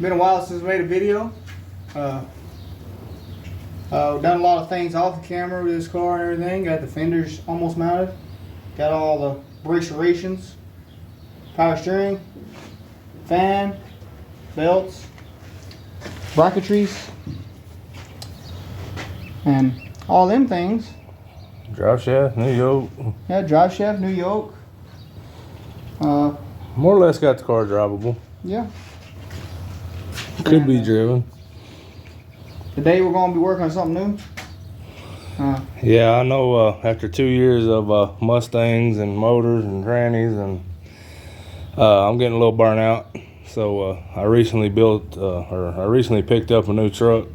Been a while since we made a video. Done a lot of things off the camera with this car and everything. Got the fenders almost mounted. Got all the brake serrations, power steering, fan, belts, bracketries, and all them things. Drive shaft, new yoke. Yeah, drive shaft, new yoke. More or less got the car drivable. Yeah. Could be driven. Today we're going to be working on something new. Yeah, I know after 2 years of Mustangs and motors and trannies, and I'm getting a little burnt out. So I recently picked up a new truck.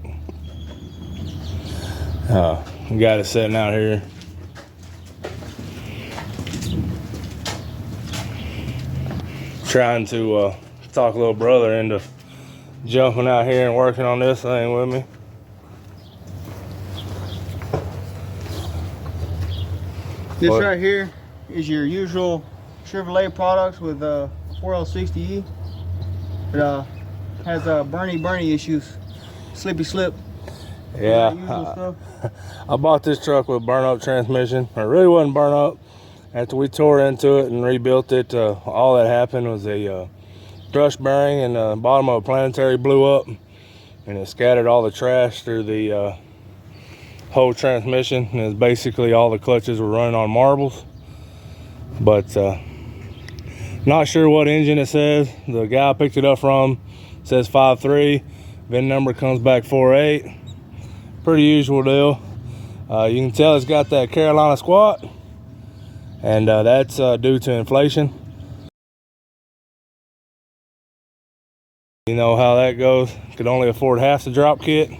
Got it sitting out here. Trying to talk little brother into jumping out here and working on this thing with me. This right here is your usual Chevrolet products with 4L60E. It has Bernie issues, slippy slip. Yeah, Usual stuff. I bought this truck with burn up transmission. It really wasn't burn up. After we tore into it and rebuilt it, all that happened was a thrust bearing in the bottom of a planetary blew up, and it scattered all the trash through the whole transmission. And it's basically all the clutches were running on marbles. But not sure what engine it says. The guy I picked it up from says 5.3. VIN number comes back 4.8. Pretty usual deal. You can tell it's got that Carolina squat, and that's due to inflation. You know how that goes. Could only afford half the drop kit,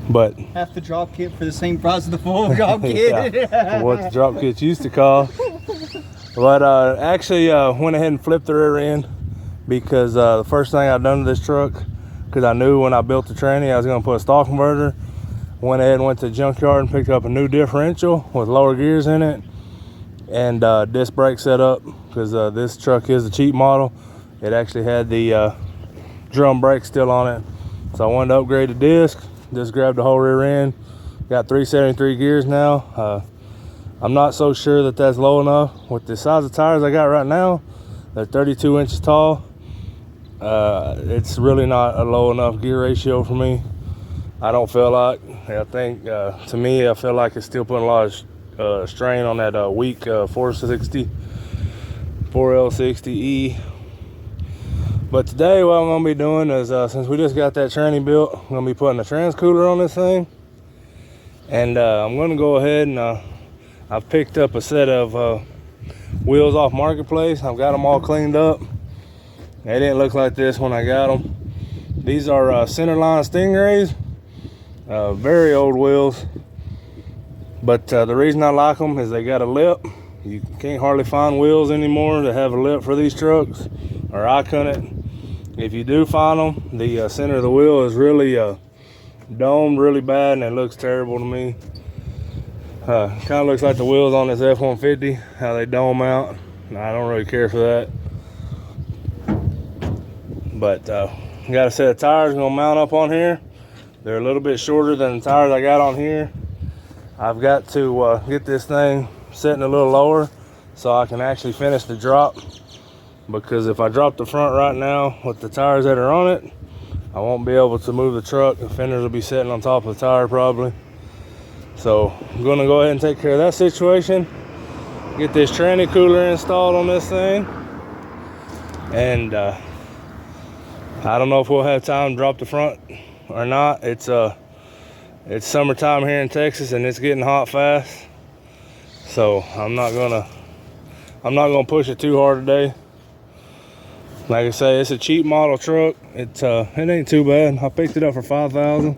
but half the drop kit for the same price as the full drop kit. Yeah, what the drop kits used to cost. But actually went ahead and flipped the rear end, because the first thing I've done to this truck, because I knew when I built the tranny I was going to put a stall converter, went ahead and went to the junkyard and picked up a new differential with lower gears in it and disc brake setup, because this truck is a cheap model. It actually had the drum brake still on it, so I wanted to upgrade the disc. Just grabbed the whole rear end. Got 373 gears now. I'm not so sure that that's low enough with the size of tires I got right now. They're 32 inches tall. It's really not a low enough gear ratio for me. I don't feel like. I think to me, I feel like it's still putting a lot of strain on that weak 4L60E. But today what I'm going to be doing is, since we just got that tranny built, I'm going to be putting a trans cooler on this thing. And I'm going to go ahead and I've picked up a set of wheels off Marketplace. I've got them all cleaned up. They didn't look like this when I got them. These are Centerline Stingrays. Very old wheels. But the reason I like them is they got a lip. You can't hardly find wheels anymore that have a lip for these trucks, or I couldn't. If you do find them, the center of the wheel is really domed really bad, and it looks terrible to me. Kind of looks like the wheels on this F-150, how they dome out. I don't really care for that. But got a set of tires gonna mount up on here. They're a little bit shorter than the tires I got on here. I've got to get this thing sitting a little lower so I can actually finish the drop, because if I drop the front right now with the tires that are on it, I won't be able to move the truck. The fenders will be sitting on top of the tire probably. So I'm gonna go ahead and take care of that situation, get this tranny cooler installed on this thing, and I don't know if we'll have time to drop the front or not. It's summertime here in Texas, and it's getting hot fast, so I'm not gonna push it too hard today. Like I say, it's a cheap model truck. It ain't too bad. I picked it up for $5,000.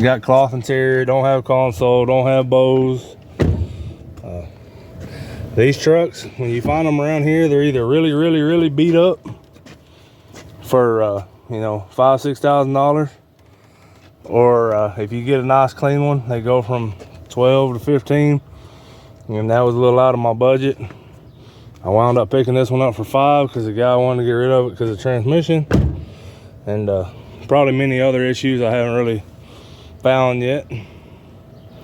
Got cloth interior, don't have console, don't have Bose. These trucks, when you find them around here, they're either really beat up for you know, $5,000–6,000, or if you get a nice clean one, they go from 12 to 15. You and that was a little out of my budget. I wound up picking this one up for $5 because the guy wanted to get rid of it because of transmission, and probably many other issues I haven't really found yet.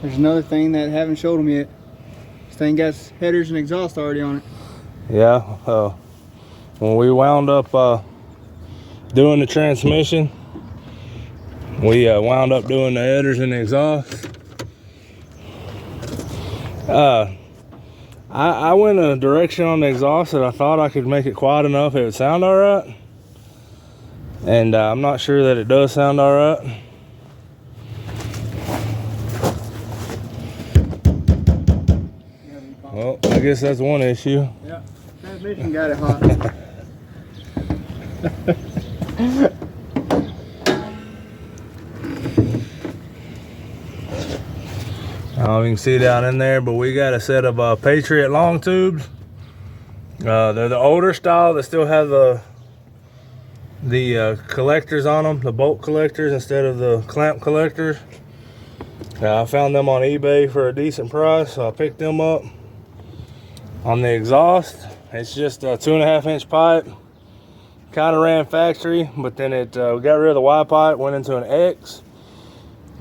There's another thing that I haven't showed them yet. This thing got headers and exhaust already on it. Yeah, when we wound up doing the transmission, we wound up doing the headers and the exhaust. I went a direction on the exhaust that I thought I could make it quiet enough it would sound all right, and I'm not sure that it does sound all right. Well, I guess that's one issue. Yeah, transmission got it hot. I don't know if you can see down in there, but we got a set of Patriot long tubes. They're the older style that still have the collectors on them, the bolt collectors instead of the clamp collectors. I found them on eBay for a decent price, so I picked them up. On the exhaust, it's just a 2.5 inch pipe. Kind of ran factory, but then it got rid of the Y pipe, went into an X,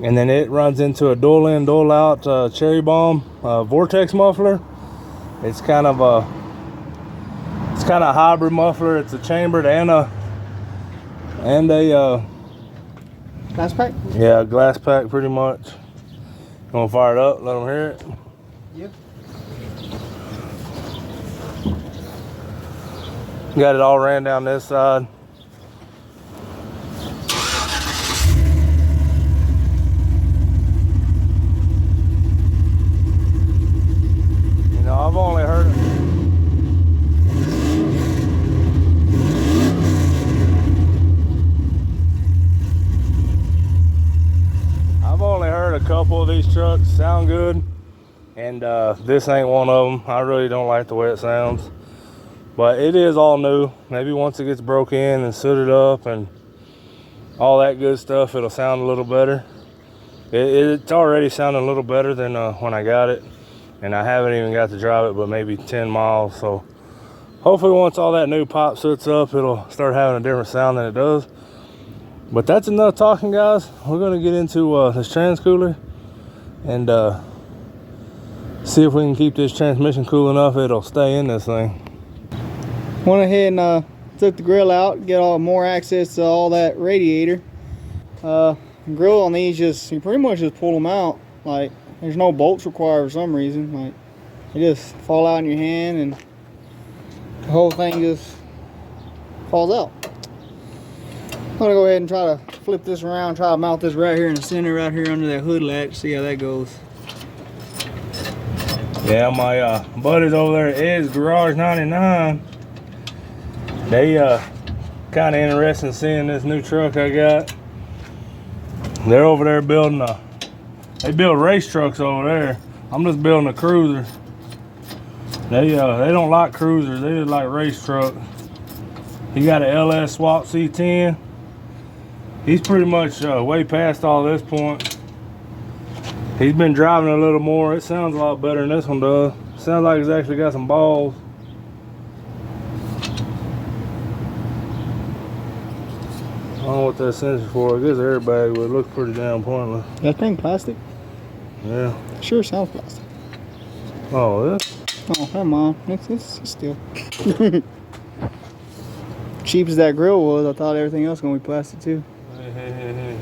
and then it runs into a dual in, dual out cherry bomb vortex muffler. It's kind of a hybrid muffler. It's a chambered and a Glass pack? Yeah, glass pack pretty much. Gonna fire it up, let them hear it. Yep. Got it all ran down this side. You know, I've only heard it. I've only heard a couple of these trucks sound good, and this ain't one of them. I really don't like the way it sounds. But it is all new. Maybe once it gets broke in and suited up and all that good stuff, it'll sound a little better. It's already sounding a little better than when I got it. And I haven't even got to drive it but maybe 10 miles. So hopefully once all that new pipe suits up, it'll start having a different sound than it does. But that's enough talking, guys. We're gonna get into this trans cooler and see if we can keep this transmission cool enough it'll stay in this thing. Went ahead and took the grill out, get all more access to all that radiator. Grill on these, you pretty much just pull them out. Like, there's no bolts required for some reason. Like, they just fall out in your hand and the whole thing just falls out. I'm gonna go ahead and try to flip this around, try to mount this right here in the center, right here under that hood latch, see how that goes. Yeah, my buddies over there at Ed's Garage 99, they kind of interested in seeing this new truck I got. They're over there building they build race trucks over there. I'm just building a cruiser. They don't like cruisers, they just like race trucks. He got an LS Swap C10. He's pretty much way past all this point. He's been driving a little more. It sounds a lot better than this one does. Sounds like it's actually got some balls. I don't know what that sensor for. I guess airbag, but it looks pretty damn pointless. That thing plastic? Yeah. Sure sounds plastic. Oh, this? Oh, come on. It's still. Cheap as that grill was, I thought everything else was going to be plastic too. Hey.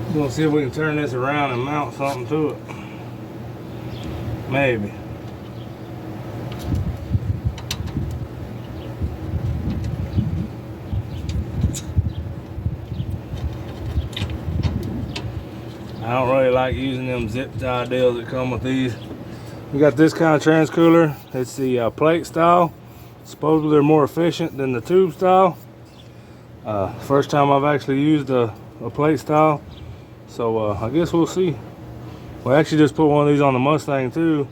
We're gonna see if we can turn this around and mount something to it. Maybe. I don't really like using them zip tie deals that come with these. We got this kind of trans cooler. It's the plate style. Supposedly they're more efficient than the tube style. First time I've actually used a plate style. So I guess we'll see. We actually just put one of these on the Mustang too.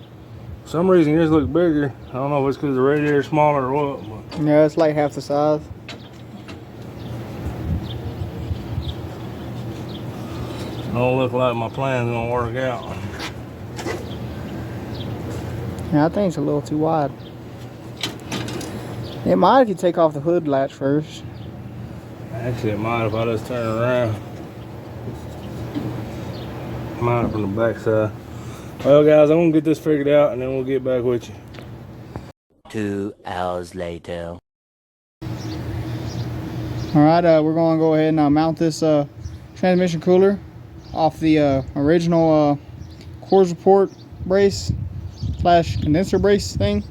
For some reason yours look bigger. I don't know if it's because the radiator's smaller or what. But Yeah, it's like half the size. I Don't look like my plan's gonna work out. Yeah, I think it's a little too wide. It might if you take off the hood latch first. Actually, it might if I just turn around. Might from the back side. Well, guys, I'm gonna get this figured out and then we'll get back with you. 2 hours later. Alright, we're going to go ahead and mount this transmission cooler off the original core support brace / condenser brace thing.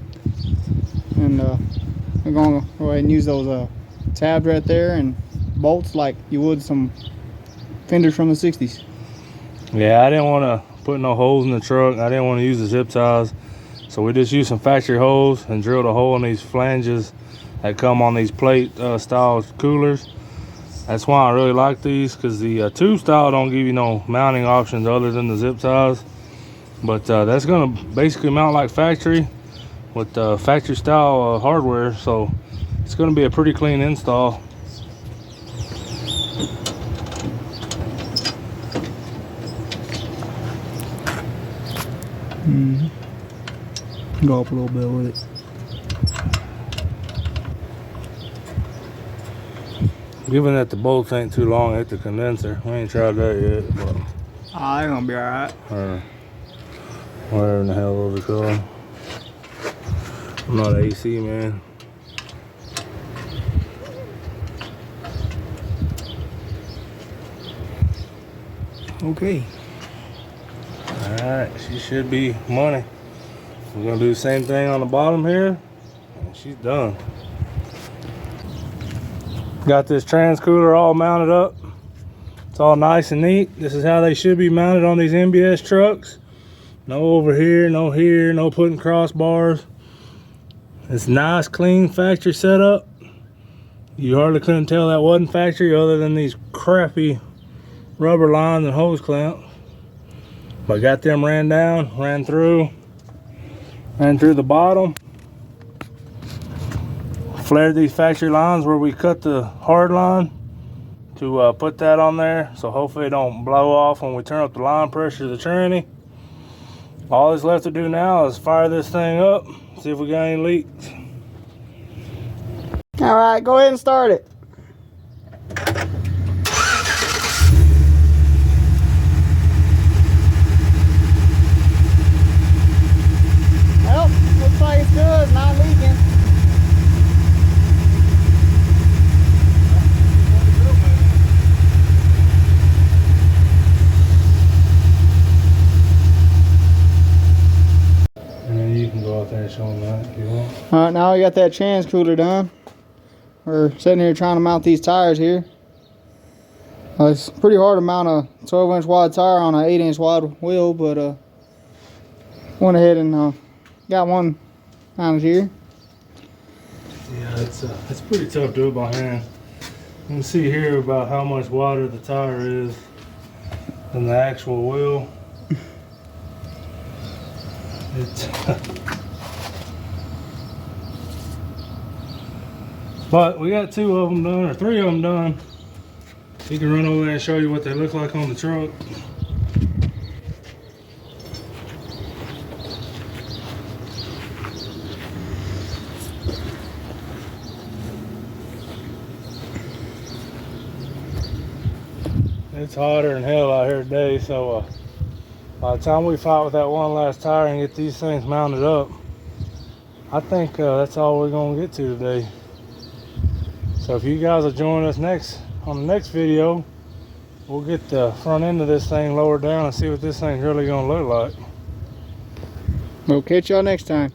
And we're going to go ahead and use those tabs right there and bolts like you would some fenders from the 60s. Yeah, I didn't want to put no holes in the truck. I didn't want to use the zip ties. So we just used some factory holes and drilled a hole in these flanges that come on these plate style coolers. That's why I really like these, because the tube style don't give you no mounting options other than the zip ties. But that's gonna basically mount like factory with factory style hardware, so it's gonna be a pretty clean install. Go up a little bit with it. Given that the bolts ain't too long at the condenser, we ain't tried that yet, but Ah, they're gonna be alright. Whatever in the hell those are called. I'm not an AC man. Okay. Alright, she should be money. We're gonna do the same thing on the bottom here, and she's done. Got this trans cooler all mounted up. It's all nice and neat. This is how they should be mounted on these MBS trucks. No over here, no here, no putting crossbars. It's nice, clean factory setup. You hardly couldn't tell that wasn't factory other than these crappy rubber lines and hose clamps. But got them ran down, ran through the bottom. Flared these factory lines where we cut the hard line to put that on there, so hopefully it don't blow off when we turn up the line pressure of the tranny. All that's left to do now is fire this thing up, see if we got any leaks. All right, go ahead and start it. Well, looks like it's good, it's not leaking. And then you can go out there and show them that if you want. All right, now we got that trans cooler done. We're sitting here trying to mount these tires here. It's pretty hard to mount a 12-inch wide tire on an 8-inch wide wheel, but went ahead and got one mounted here. Yeah, it's pretty tough to do it by hand. You can see here about how much wider the tire is than the actual wheel. It's but we got 2 of them done, or 3 of them done. You can run over there and show you what they look like on the truck. It's hotter than hell out here today, so by the time we fight with that one last tire and get these things mounted up, I think that's all we're gonna get to today. So if you guys will join us on the next video, we'll get the front end of this thing lowered down and see what this thing's really gonna look like. We'll catch y'all next time.